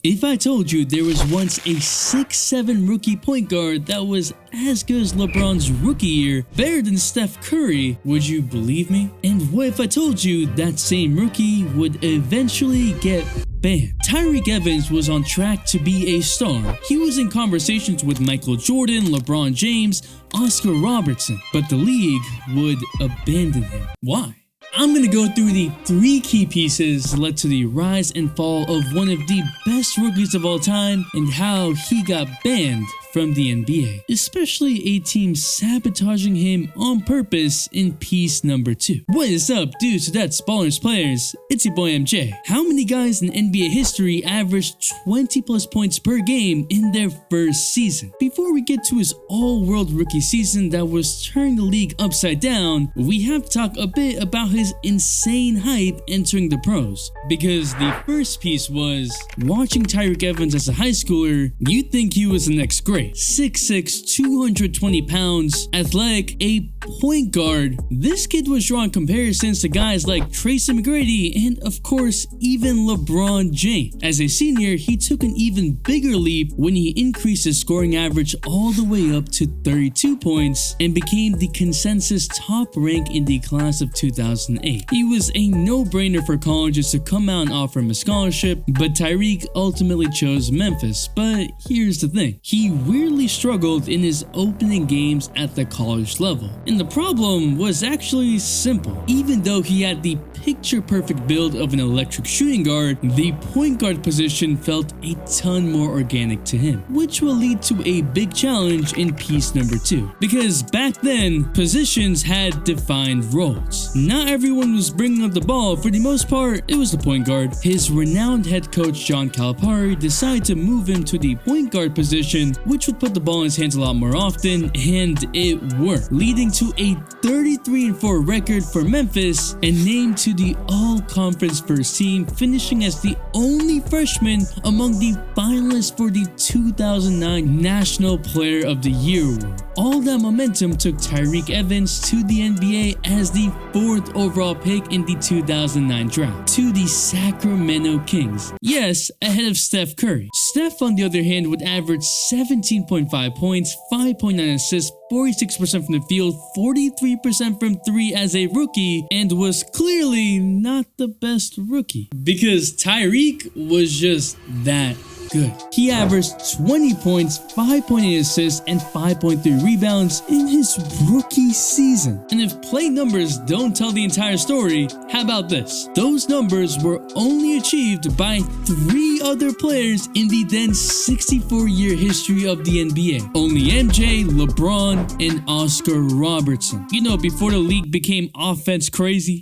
If I told you there was once a 6'7" rookie point guard that was as good as LeBron's rookie year, better than Steph Curry, would you believe me? And what if I told you that same rookie would eventually get banned? Tyreke Evans was on track to be a star. He was in conversations with Michael Jordan, LeBron James, Oscar Robertson, but the league would abandon him. Why? I'm going to go through the 3 key pieces that led to the rise and fall of one of the best rookies of all time and how he got banned from the NBA, especially a team sabotaging him on purpose in piece number 2. What is up, dudes? So that's Ballers Players. It's your boy MJ. How many guys in NBA history averaged 20 plus points per game in their first season? Before we get to his all-world rookie season that was turning the league upside down, we have to talk a bit about his insane hype entering the pros. Because the first piece was, watching Tyreke Evans as a high schooler, you'd think he was the next great. 6'6", 220 pounds, athletic, a point guard. This kid was drawing comparisons to guys like Tracy McGrady and, of course, even LeBron James. As a senior, he took an even bigger leap when he increased his scoring average all the way up to 32 points and became the consensus top rank in the class of 2008. He was a no-brainer for colleges to come out and offer him a scholarship, but Tyreke ultimately chose Memphis. But here's the thing, he weirdly struggled in his opening games at the college level. And the problem was actually simple. Even though he had the picture-perfect build of an electric shooting guard, the point guard position felt a ton more organic to him, which will lead to a big challenge in piece number 2. Because back then, positions had defined roles. Not everyone was bringing up the ball. For the most part, it was the point guard. His renowned head coach John Calipari decided to move him to the point guard position, which would put the ball in his hands a lot more often, and it worked, leading to a 33-4 record for Memphis and named to the all-conference first team, finishing as the only freshman among the finalists for the 2009 National Player of the Year award. All that momentum took Tyreke Evans to the NBA as the 4th overall pick in the 2009 draft to the Sacramento Kings. Yes, ahead of Steph Curry. Steph, on the other hand, would average 17.5 points, 5.9 assists, 46% from the field, 43% from 3 as a rookie, and was clearly not the best rookie. Because Tyreke was just that good. He averaged 20 points, 5.8 assists, and 5.3 rebounds in his rookie season. And if play numbers don't tell the entire story, how about this? Those numbers were only achieved by 3 other players in the then 64-year history of the NBA. Only MJ, LeBron, and Oscar Robertson. You know, before the league became offense crazy.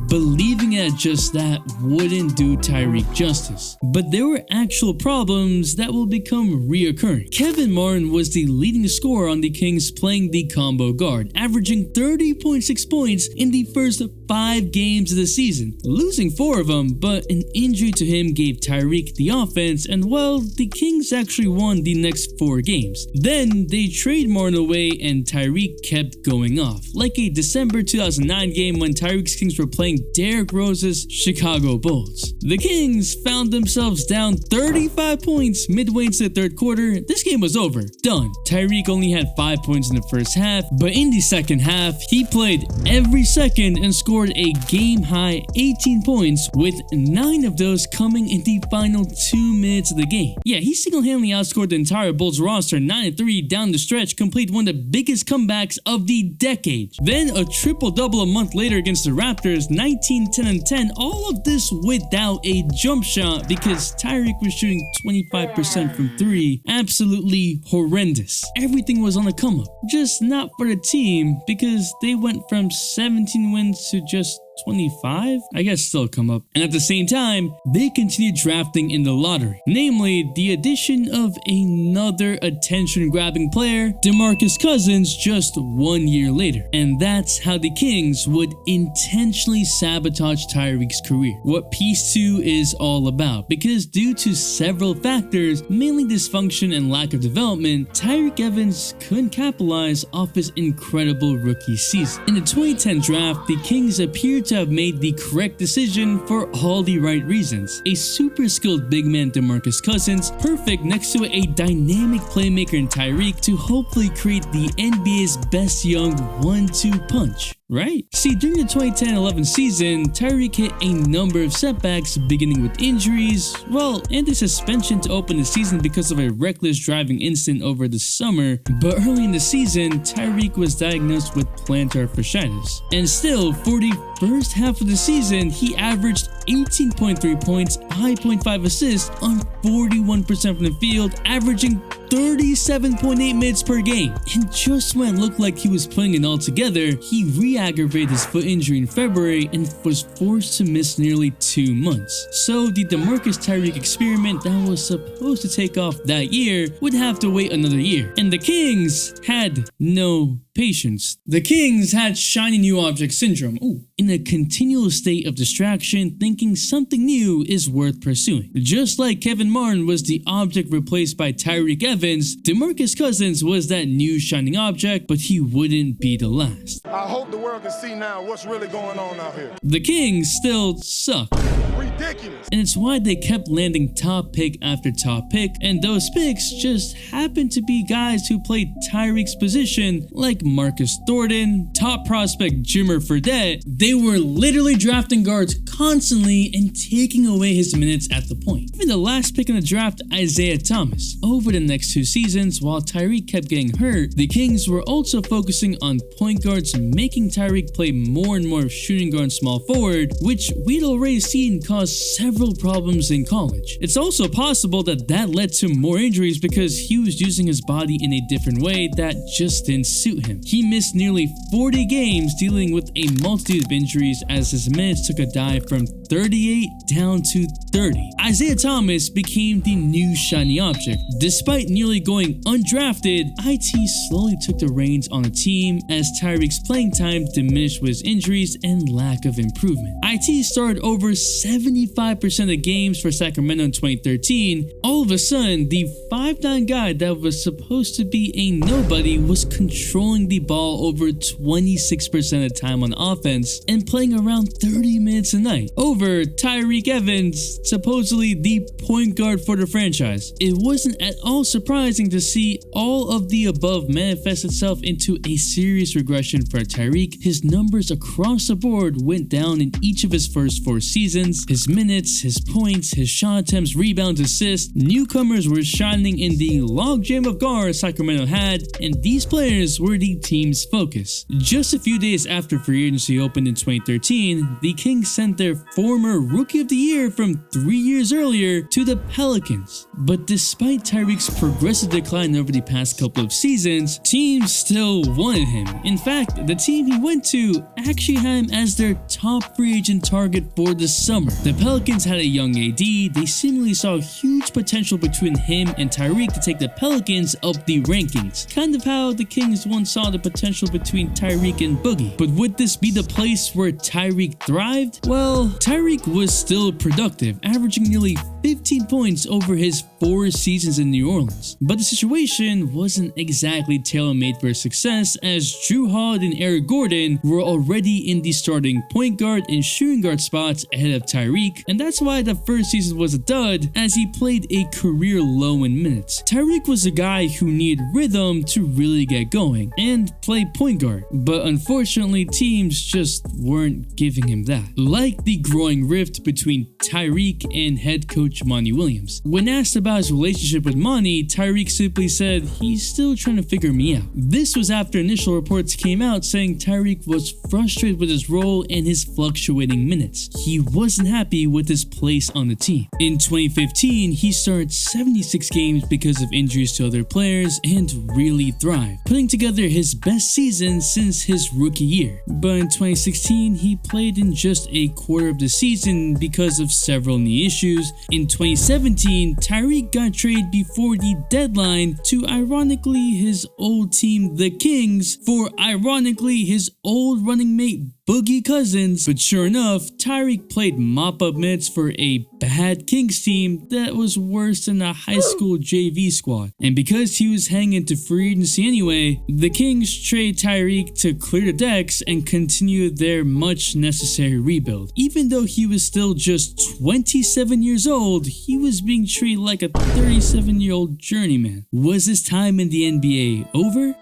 Believing at just that wouldn't do Tyreke justice. But there were actual problems that will become reoccurring. Kevin Martin was the leading scorer on the Kings playing the combo guard, averaging 30.6 points in the first 5 games of the season, losing 4 of them, but an injury to him gave Tyreke the offense, and well, the Kings actually won the next 4 games. Then they trade Martin away and Tyreke kept going off, like a December 2009 game when Tyreke's Kings were playing Derrick Rose's Chicago Bulls. The Kings found themselves down 35 points midway into the 3rd quarter. This game was over. Done. Tyreke only had 5 points in the first half, but in the second half, he played every second and scored a game-high 18 points, with 9 of those coming in the final 2 minutes of the game. Yeah, he single-handedly outscored the entire Bulls roster 9-3 down the stretch, complete one of the biggest comebacks of the decade. Then a triple-double a month later against the Raptors, 19, 10, and 10, all of this without a jump shot because Tyreke was shooting 25% from 3. Absolutely horrendous. Everything was on the come up. Just not for the team because they went from 17 wins to just 25? I guess still come up. And at the same time, they continued drafting in the lottery. Namely, the addition of another attention-grabbing player, DeMarcus Cousins, just 1 year later. And that's how the Kings would intentionally sabotage Tyreke's career. What piece 2 is all about. Because due to several factors, mainly dysfunction and lack of development, Tyreke Evans couldn't capitalize off his incredible rookie season. In the 2010 draft, the Kings appeared to have made the correct decision for all the right reasons. A super skilled big man DeMarcus Cousins, perfect next to a dynamic playmaker in Tyreke to hopefully create the NBA's best young 1-2 punch. Right? See, during the 2010-11 season, Tyreke hit a number of setbacks, beginning with injuries, and a suspension to open the season because of a reckless driving incident over the summer. But early in the season, Tyreke was diagnosed with plantar fasciitis. And still, for the first half of the season, he averaged 18.3 points, 5.5 assists on 41% from the field, averaging 37.8 minutes per game. And just when it looked like he was putting it all together, he re-aggravated his foot injury in February and was forced to miss nearly 2 months. So the DeMarcus Tyreke experiment that was supposed to take off that year would have to wait another year. And the Kings had no patience. The Kings had shiny new object syndrome. In a continual state of distraction, thinking something new is worth pursuing. Just like Kevin Martin was the object replaced by Tyreke Evans, DeMarcus Cousins was that new shining object, but he wouldn't be the last. I hope the world can see now what's really going on out here. The Kings still suck. Ridiculous. And it's why they kept landing top pick after top pick, and those picks just happened to be guys who played Tyreke's position, like Marcus Thornton, top prospect Jimmer Fredette. They were literally drafting guards constantly and taking away his minutes at the point. Even the last pick in the draft, Isaiah Thomas. Over the next 2 seasons, while Tyreke kept getting hurt, the Kings were also focusing on point guards, making Tyreke play more and more shooting guard and small forward, which we'd already seen cause several problems in college. It's also possible that led to more injuries because he was using his body in a different way that just didn't suit him. He missed nearly 40 games dealing with a multitude of injuries as his minutes took a dive from 38 down to 30. Isaiah Thomas became the new shiny object. Despite nearly going undrafted, IT slowly took the reins on the team as Tyreke's playing time diminished with his injuries and lack of improvement. IT started over 75% of the games for Sacramento in 2013. All of a sudden, the 5'9" guy that was supposed to be a nobody was controlling the ball over 26% of the time on offense and playing around 30 minutes a night over Tyreke Evans, supposedly the point guard for the franchise. It wasn't at all surprising to see all of the above manifest itself into a serious regression for Tyreke. His numbers across the board went down in each of his first 4 seasons. His minutes, his points, his shot attempts, rebounds, assists. Newcomers were shining in the logjam of guards Sacramento had, and these players were the team's focus. Just a few days after free agency opened in 2013, the Kings sent their former Rookie of the Year from 3 years earlier to the Pelicans. But despite Tyreke's progressive decline over the past couple of seasons, teams still wanted him. In fact, the team he went to actually had him as their top free agent target for the summer. The Pelicans had a young AD. They seemingly saw huge potential between him and Tyreke to take the Pelicans up the rankings. Kind of how the Kings once saw the potential between Tyreke and Boogie. But would this be the place where Tyreke thrived? Well, Tyreke was still productive, averaging nearly 15 points over his 4 seasons in New Orleans. But the situation wasn't exactly tailor-made for success, as Drew Holiday and Eric Gordon were already in the starting point guard and shooting guard spots ahead of Tyreke, and that's why the first season was a dud, as he played a career low in minutes. Tyreke was a guy who needed rhythm to really get going and play point guard, but unfortunately teams just weren't giving him that. Like the growing rift between Tyreke and head coach Monty Williams. When asked about his relationship with Monty, Tyreke simply said, "He's still trying to figure me out." This was after initial reports came out saying Tyreke was frustrated with his role and his fluctuating minutes. He wasn't happy with his place on the team. In 2015, he started 76 games because of injuries to other players and really thrived, putting together his best season since his rookie year. But in 2016, he played in just a quarter of the season because of several knee issues. In 2017, Tyreke got traded before the deadline to ironically his old team, the Kings, for ironically his old running mate Boogie Cousins, but sure enough, Tyreke played mop-up minutes for a bad Kings team that was worse than a high school JV squad. And because he was hanging into free agency anyway, the Kings trade Tyreke to clear the decks and continue their much necessary rebuild. Even though he was still just 27 years old, he was being treated like a 37-year-old journeyman. Was his time in the NBA over?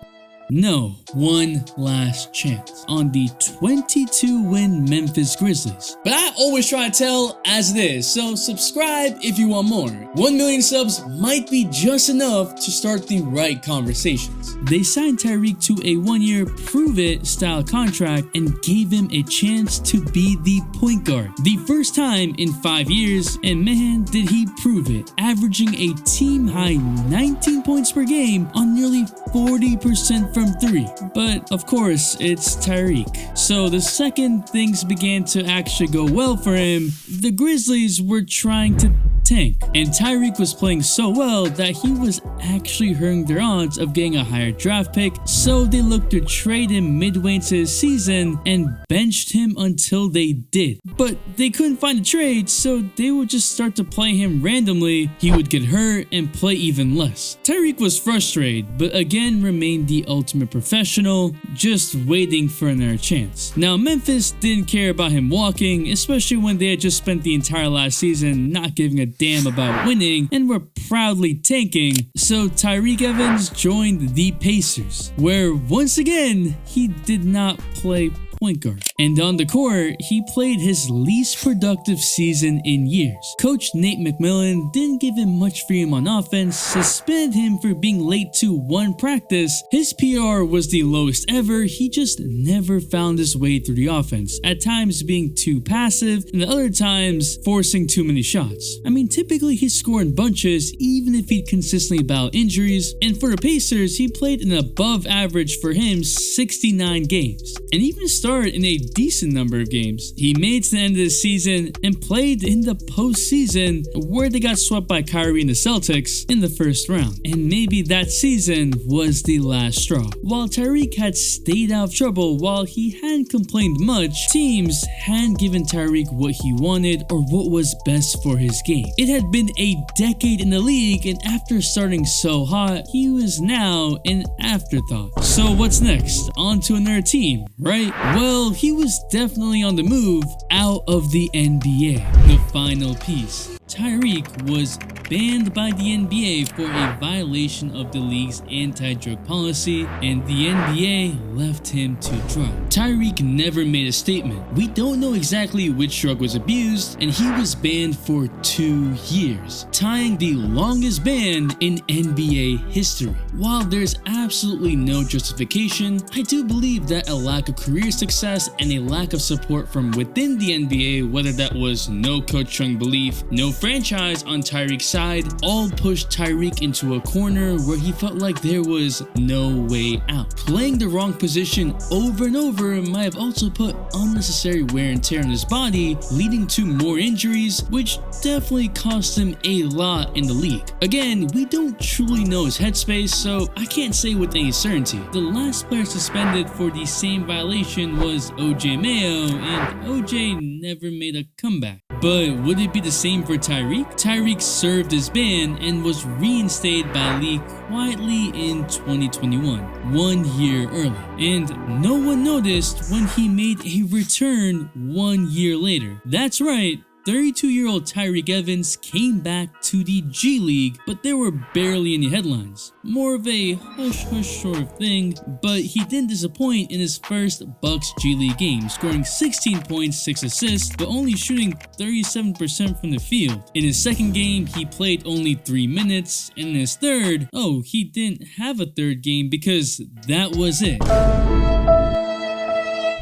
No, one last chance on the 22-win Memphis Grizzlies. But I always try to tell as it is, so subscribe if you want more. 1 million subs might be just enough to start the right conversations. They signed Tyreke to a 1-year prove-it style contract and gave him a chance to be the point guard. The first time in 5 years, and man did he prove it, averaging a team-high 19 points per game on nearly 40% from 3. But of course, it's Tyreke. So the second things began to actually go well for him, the Grizzlies were trying to tank, and Tyreke was playing so well that he was actually hurting their odds of getting a higher draft pick, so they looked to trade him midway into the season and benched him until they did. But they couldn't find a trade, so they would just start to play him randomly. He would get hurt and play even less. Tyreke was frustrated, but again remained the ultimate professional, just waiting for another chance. Now Memphis didn't care about him walking, especially when they had just spent the entire last season not giving a damn about winning and were proudly tanking, so Tyreke Evans joined the Pacers, where once again he did not play point guard. And on the court, he played his least productive season in years. Coach Nate McMillan didn't give him much freedom on offense, suspended him for being late to one practice. His PR was the lowest ever. He just never found his way through the offense, at times being too passive and at other times forcing too many shots. I mean, typically he'd score in bunches even if he'd consistently battle injuries, and for the Pacers, he played an above average for him 69 games, and even started in a decent number of games. He made to the end of the season and played in the postseason, where they got swept by Kyrie and the Celtics in the first round. And maybe that season was the last straw. While Tyreke had stayed out of trouble, while he hadn't complained much, teams hadn't given Tyreke what he wanted or what was best for his game. It had been a decade in the league, and after starting so hot, he was now an afterthought. So what's next? On to another team, right? Well, he was definitely on the move out of the NBA. The final piece. Tyreke was banned by the NBA for a violation of the league's anti-drug policy, and the NBA left him to dry. Tyreke never made a statement. We don't know exactly which drug was abused, and he was banned for 2 years, tying the longest ban in NBA history. While there's absolutely no justification, I do believe that a lack of career success and a lack of support from within the NBA, whether that was no coach showing belief, no franchise on Tyreke's side, all pushed Tyreke into a corner where he felt like there was no way out. Playing the wrong position over and over might have also put unnecessary wear and tear on his body, leading to more injuries, which definitely cost him a lot in the league. Again, we don't truly know his headspace, so I can't say with any certainty. The last player suspended for the same violation was OJ Mayo, and OJ never made a comeback. But would it be the same for Tyreke? Tyreke served his ban and was reinstated by the league quietly in 2021, 1 year early. And no one noticed when he made a return 1 year later. That's right, 32-year-old Tyreke Evans came back to the G League, but there were barely any headlines. More of a hush-hush sort of thing, but he didn't disappoint in his first Bucks G League game, scoring 16 points, 6 assists, but only shooting 37% from the field. In his second game, he played only 3 minutes, and in his third, he didn't have a third game because that was it.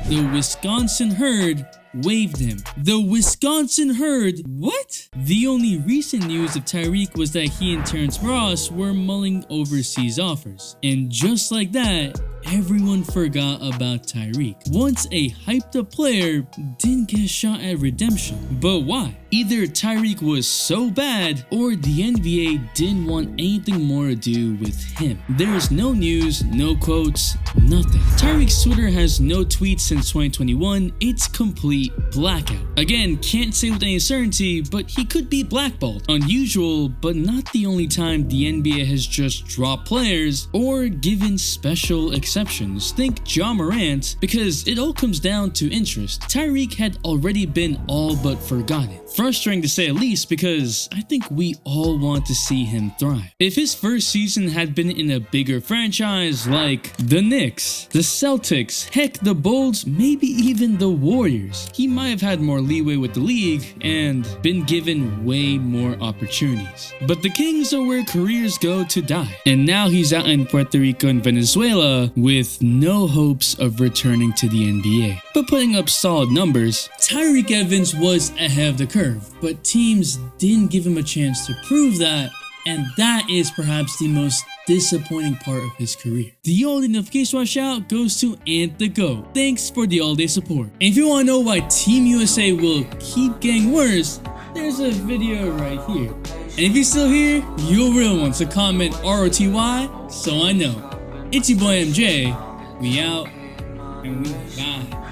The Wisconsin Herd waived him. The Wisconsin Herd, what? The only recent news of Tyreke was that he and Terrence Ross were mulling overseas offers. And just like that, everyone forgot about Tyreke. Once a hyped up player didn't get a shot at redemption. But why? Either Tyreke was so bad or the NBA didn't want anything more to do with him. There's no news, no quotes, nothing. Tyreke's Twitter has no tweets since 2021. It's complete blackout. Again, can't say with any certainty, but he could be blackballed. Unusual, but not the only time the NBA has just dropped players or given special exceptions. Think Ja Morant, because it all comes down to interest. Tyreke had already been all but forgotten. Frustrating to say at least, because I think we all want to see him thrive. If his first season had been in a bigger franchise like the Knicks, the Celtics, heck the Bulls, maybe even the Warriors, he might have had more leeway with the league and been given way more opportunities. But the Kings are where careers go to die. And now he's out in Puerto Rico and Venezuela with no hopes of returning to the NBA, but putting up solid numbers. Tyreke Evans was ahead of the curve, but teams didn't give him a chance to prove that, and that is perhaps the most disappointing part of his career. The all-day notification watch out goes to Ant the Goat. Thanks for the all-day support. And if you want to know why Team USA will keep getting worse, there's a video right here. And if you're still here, you're a real one, so comment ROTY so I know. It's your boy MJ. We out and we got